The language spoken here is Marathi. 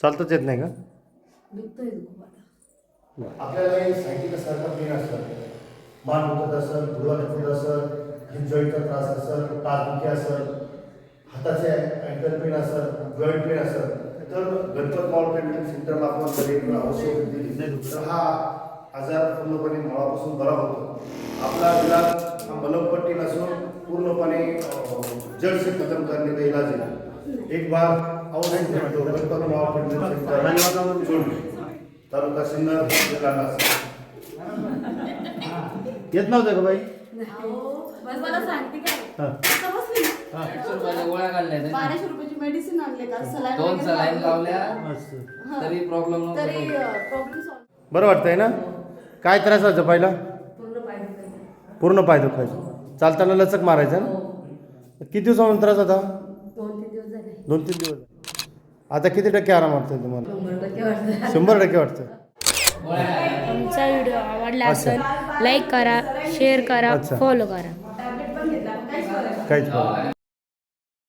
चालताच येत नाही का? दुखतोय खूप आता. आपल्याला हे सायटिका सारखा पेन असतं, मान दुखत असेल, डोळा दुखत असेल, हिप जॉईंटचा त्रास असेल, टाचदुखी असेल, हाताचे अँकल पेन असेल, जॉईंट पेन असेल, तर गणपत मॉल ट्रीटमेंट सेंटरला आपण जर एक औषध दिली तर हा आजार पूर्णपणे मुळापासून बरा होतो. आपला इलाज हा मलमपट्टी नसून पूर्णपणे जड़ से खत्म करने का इलाज है. एक बार अवश्य भेटो गणपत मॉल ट्रीटमेंट सेंटर जोडली तालुका सिन्नर जिल्हा नाशिक. येत नव्हतं का बाई? बस मला सांगते काय हां आता बसली ना. 100 रुपयाच्या गोळ्या काढल्या त्यांनी. 1200 रुपयाची मेडिसिन आणले का सलाईन 2 वगैरे सलाईन लावले. लावल्या हां. तरी प्रॉब्लेम तरी नव्हता. Problem solve. बरं वाटतंय ना? काय त्रास व्हायचा पहिला? पूर्ण पाय दुखायचे. पूर्ण पाय दुखायचं, चालताना लचक मारायचं ना? किती दिवसामध्ये त्रास होता? 2-3 दिवस झाले. 2-3 दिवस. आता किती टक्के आराम वाटतोय तुम्हाला? 100% वाटतं. 100% वाटतं. आमचा व्हिडिओ आवडला अच्छा. असेल लाईक करा, शेअर करा, अच्छा. फॉलो करा. टॅब्लेट पण घेतला काहीच फरक नाही. काहीच प्रॉब्लेम